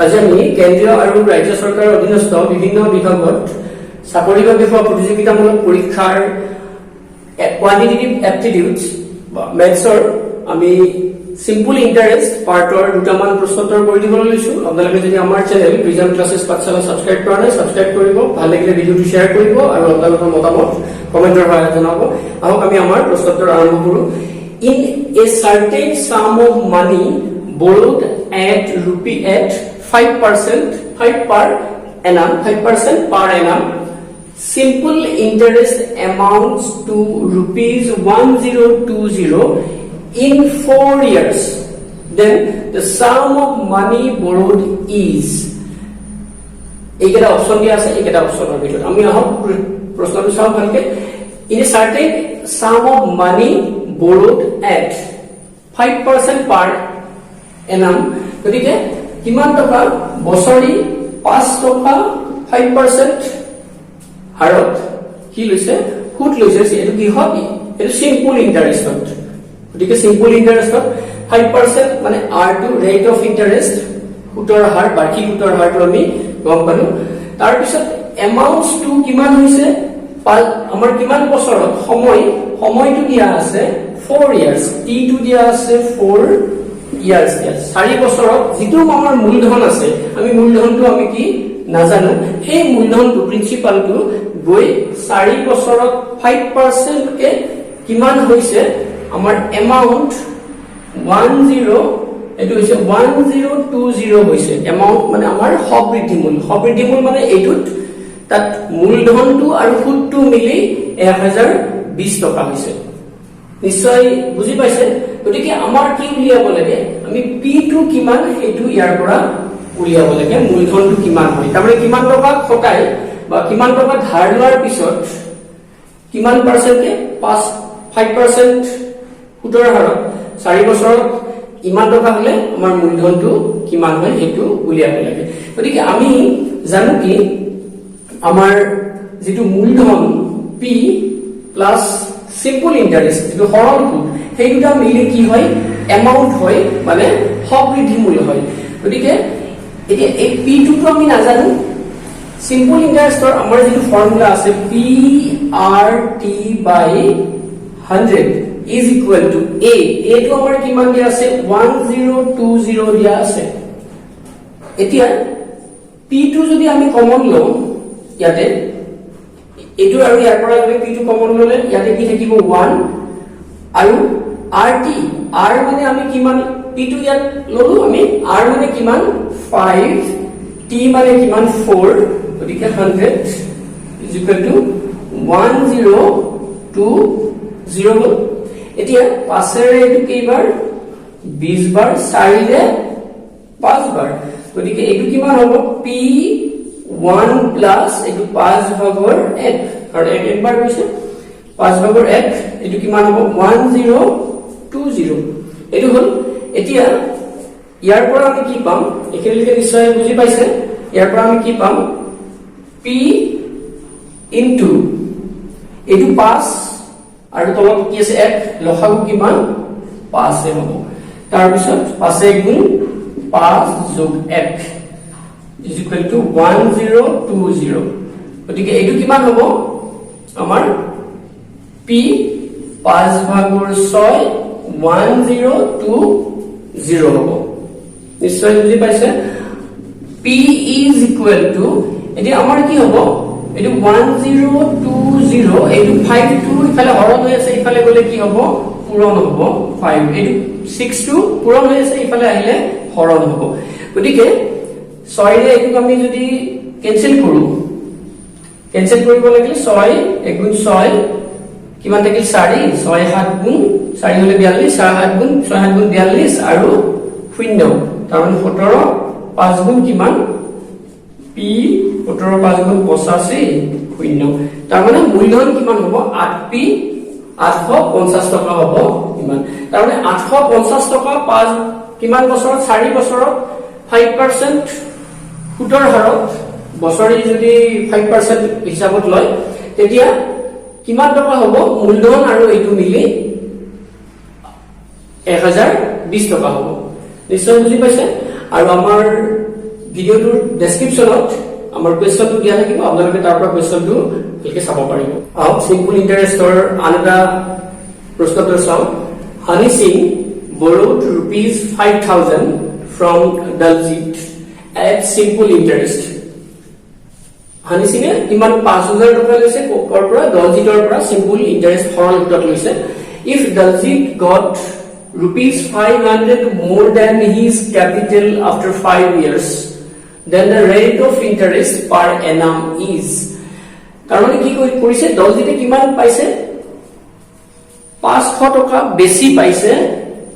আজি আমি কেন্দ্ৰীয় আৰু ৰাজ্য চৰকাৰৰ অধীনস্থ বিভিন্ন বিভাগত চাকৰিৰ বাবে হোৱা প্ৰতিযোগিতামূলক পৰীক্ষাৰ কোৱান্টিটেটিভ এপ্টিটিউডছ বা মেথছৰ আমি সিম্পল ইন্টাৰেস্ট পাৰ্টৰ দুটামান প্ৰশ্নোত্তৰ কৰি দিবলৈ লৈছো। আপোনালোকে যদি আমাৰ চেনেল প্ৰিজম ক্লাसेছ পাঠশালা সাবস্ক্ৰাইব কৰা নাই সাবস্ক্ৰাইব কৰিব, ভাল লাগিলে ভিডিওটো শ্বেয়াৰ কৰিব আৰু আপোনালোকৰ মতামত কমেন্টৰ সহায়ত জনাব। আহক আমি আমাৰ প্ৰশ্নোত্তৰ আৰম্ভ কৰো। In a certain sum of money borrowed at 5% per annum, simple interest amounts to rupees 1020 in 4 years, then the sum of money borrowed is এইকেইটা অপশন দিয়া আছে। এইকেইটা অপশনৰ ভিতৰত আমি আহক প্ৰশ্নটো চাওঁ ভালকে। In a certain sum of money borrowed at 5% per annum, গতিকে কিমান টকা বছৰি 5 টকা 5% হাৰত কি লৈছে, সুদ লৈছে। এইটো কি হয়, এইটো সিম্পল ইন্টাৰেস্টত। গতিকে সিম্পল ইন্টাৰেস্টত 5% মানে R two rate of interest, সুতৰ হাৰ, বাৰ্ষিক সুতৰ হাৰটো আমি গম পালো। তাৰ পিছত এমাউন্টস টু কিমান হৈছে, আমাৰ কিমান বছৰত, সময়টো দিয়া আছে 4 ইয়াৰ্স, টি টু দিয়া আছে 4 ইয়াৰ্স, 4 বছৰত যিটো আমাৰ মূলধন আছে, আমি মূলধনটো আমি কি নাজানো, সেই মূলধনটো প্ৰিন্সিপালটো গৈ 4 বছৰত 5% কে কিমান হৈছে আমাৰ এমাউন্ট 10, এটো হৈছে 1020 হৈছে। এমাউন্ট মানে আমাৰ সবৃদ্ধি মূল মানে এইটোত তাত মূলধনটো আৰু সুদটো মিলি 1020 টকা হৈছে। নিশ্চয় বুজি পাইছে। গতিকে আমাৰ কি উলিয়াব লাগে, আমি পি টু কিমান সেইটো ইয়াৰ পৰা উলিয়াব লাগে, মূলধনটো কিমান হয়, তাৰমানে কিমান টকা খটাই বা কিমান টকা ধাৰ লোৱাৰ পিছত কিমান পাৰ্চেন্টে 5% সুতৰ হাৰত 4 বছৰত ইমান টকা হলে আমাৰ মূলধনটো কিমান হয় সেইটো উলিয়াব লাগে। গতিকে আমি জানো কি আমাৰ যিটো মূলধন পি প্লাস সিম্পল ইন্টাৰেস্ট যিটো সৰল সুদ, সেই দুটা মিলি কি হয় এমাউন্ট হয়, মানে সবৃদ্ধি মূল্য হয়। গতিকে এতিয়া এই পি টু টো আমি নাজানো। সিম্পল ইন্টাৰেস্টৰ আমাৰ যিটো ফৰ্মুলা আছে P R T by 100 is equal to a টো আমাৰ কিমান দিয়া আছে 1020 দিয়া আছে। এতিয়া পি টু যদি আমি কমন লওঁ ইয়াতে, এইটো আৰু ইয়াৰ পৰা যদি পি টু কমন ললে ইয়াতে কি থাকিব 1 আৰু আৰ টি, আৰ মানে আমি কিমান, পি টু ইয়াত ললো আমি, আৰ মানে কিমান 5, টি মানে কিমান 4, গতিকে 100 is equal to 1020। এতিয়া 5ৰে এইটো কেইবাৰ 20 বাৰ, 4ৰে 5 বাৰ, গতিকে এইটো কিমান হ'ব পি 1 প্লাস এইটো 5/1 আৰু একবাৰ গৈছে 5/1, এইটো কিমান হ'ব 1020। এইটো হল। এতিয়া ইয়াৰ পৰা আমি কি পাম, একেলগে নিশ্চয় বুজি পাইছে। ইয়াৰ পৰা আমি কি পাম পি ইনটু এইটো 5 আৰু তলত কি আছে 1, লসাগু কিমান 5 হ'ব। তাৰ পিছত 5 গুণ 5 যোগ 1 is equal to 1020। গতিকে এইটো কিমান হ'ব আমাৰ পি 5/6 1020 হ'ব। নিশ্চয় বুজি পাইছে। পি is equal to এতিয়া আমাৰ কি হ'ব, এইটো 1020, এইটো 5 টো ইফালে হৰণ হৈ আছে, ইফালে গলে কি হ'ব পূৰণ হ'ব 5, এইটো 6 টো পূৰণ হৈ আছে, ইফালে আহিলে হৰণ হ'ব। গতিকে 6 ৰে এইটো আমি যদি কেনসেল কৰো, কেনসেল কৰিব লাগিলে 6 গুণ 6 কিমান থাকিল 4, 6 7 গুণ 4 হলে 42, 6 7 গুণ 42 আৰু 0, তাৰমানে 17, 5 গুণ কিমান পি 17 5 গুণ 85 0, তাৰমানে মূলধন কিমান হ'ব 8p 850 টকা হ'ব ইমান। তাৰমানে 850 টকা 5 কিমান বছৰত 4 বছৰত 5% সুতৰ হাৰত বছৰি যদি 5% হিচাপত লয় তেতিয়া কিমান টকা হ'ব মূলধন আৰু এইটো মিলি 1020 টকা হ'ব। নিশ্চয় বুজি পাইছে। আৰু আমাৰ ভিডিওটোৰ ডেসক্ৰিপশনত আমাৰ কোৱেশ্চনটো দিয়া থাকিব আপোনালোকে তাৰ পৰা কোৱেশ্চনটো ভালকে চাব পাৰিব আও সিম্পল ইন্টাৰেষ্টৰ আনটা প্ৰশ্নটো চাও Honey Singh borrowed rupees 5,000 from Daljit at simple interest Honey Singh ইমান 5,000 টকা লৈছে কৰ পৰা Daljitor পৰা simple interest সৰল সুতত লৈছে if Daljit got rupees 500 more than his capital after 5 years then the rate of interest per annum is তাৰমানে কি কৰিছে Daljite কিমান পাইছে 500 টকা বেছি পাইছে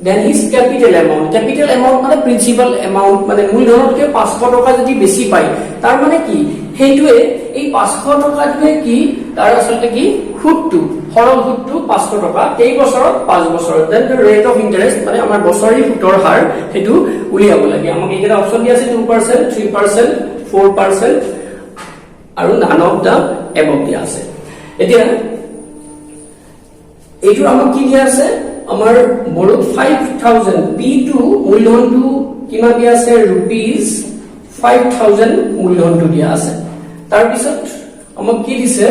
then his capital amount মানে principal amount মানে মূলধনতকে 500 টকা যদি বেছি পায় তাৰ মানে কি হেইটোৱে এই 500 টকাটোৱে কি তাৰ আসলতে কি সুদটো সৰল সুদটো 500 টকা কেই বছৰত 5 বছৰত then the rate of interest মানে আমাৰ বছৰি সুতৰ হাৰ হেতু উলিয়াব লাগে আমাক এইকেইটা অপচন দি আছে 2% 3% 4% আৰু none of the above দিয়া আছে এতিয়া এইটো আমাক কি দিয়া আছে আমাৰ borrowed 5,000 p2 মূলধনটো কিমান দিয়া আছে rupees 5,000 মূলধনটো দিয়া আছে তাৰ পিছত আমাক কি দিছে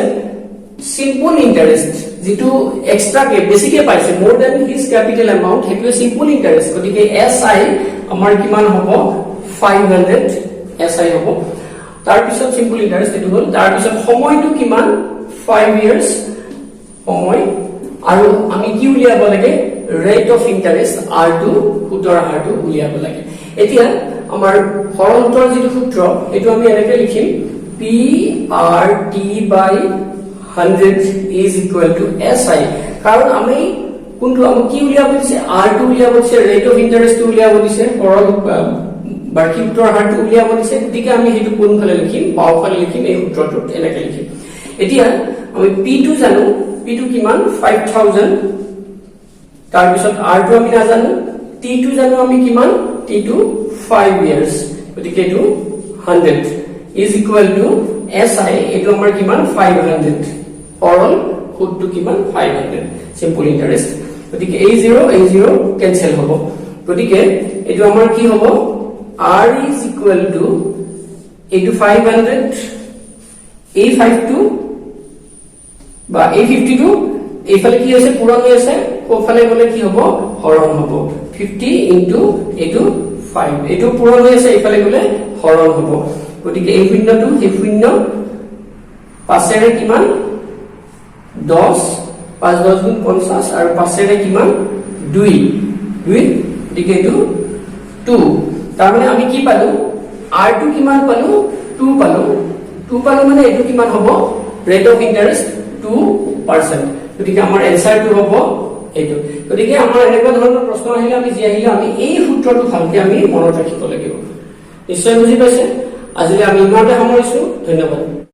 সিম্পল ইন্টারেস্ট যেটো এক্সট্রা কে বেসিকে পাইছে more than his capital amount হেতু সিম্পল ইন্টারেস্ট গতিকে এসআই আমাৰ কিমান হ'ব 500 এসআই হ'ব তাৰ পিছত সিম্পল ইন্টাৰেস্ট এটো হল তাৰ পিছত সময়টো কিমান 5 ইয়াৰ্স সময় আৰু আমি কি উলিয়াব লাগে ৰেট অফ ইন্টাৰেস্ট r2 সুতৰ হাৰটো উলিয়াব লাগে এতিয়া আমাৰ সৰল সুতৰ যেটো সূত্ৰ এটো আমি এনেকৈ লিখিম PRT by 100 is equal to SI কারণ আমি কোনটো আমি কি উলিয়াব দিছে R2 উলিয়াব দিছে রেট অফ ইন্টারেস্ট উলিয়াব দিছে সরল বাকি সূত্ৰৰ হাৰটো উলিয়াব দিছে গতিকে আমি হেতু কোনফালে লিখিম বাওফালে লিখিম এই সূত্ৰটো এনেকৈ লিখিম এতিয়া আমি P2 জানো P2 কিমান 5,000 তাৰ পিছত R2 আমি নাজানো T2 জানো আমি কিমান T2 5 years গতিকে এটো 100 is equal to SI এটো আমাৰ কিমান 500 সৰল সুদটো কিমান 500 সিম্পল ইন্টাৰেস্ট গতিকে a0 ক্যান্সেল হ'ব গতিকে এটো আমাৰ কি হ'ব r is equal to এটো 500 a52 বা a52 এইফালে কি আছে পূৰণ হৈ আছে কোফালে গলে কি হ'ব হৰণ হ'ব 50 into এটো 5 এটো পূৰণ হৈ আছে এইফালে গলে হৰণ হ'ব গতিকে এই শূন্যটো এই শূন্য পাছেৰে কিমান 10 5 10 গুণ 50 আৰু পাছেৰে কিমান 2 গতিকে এটো 2 তাৰ মানে আমি কি পালো r2 কিমান পালো 2 পালো মানে এটো কিমান হ'ব ৰেট অফ ইন্টাৰেস্ট 2% গতিকে আমাৰ এনসাৰটো হ'ব এইটো গতিকে আমাৰ এনেকুৱা ধৰণৰ প্ৰশ্ন আহিলে আমি এই সূত্ৰটো ভালকে আমি মনত ৰাখিব লাগিব নিশ্চয় বুজি পাইছে আজিলৈ আমি ইমানতে সামৰিছো ধন্যবাদ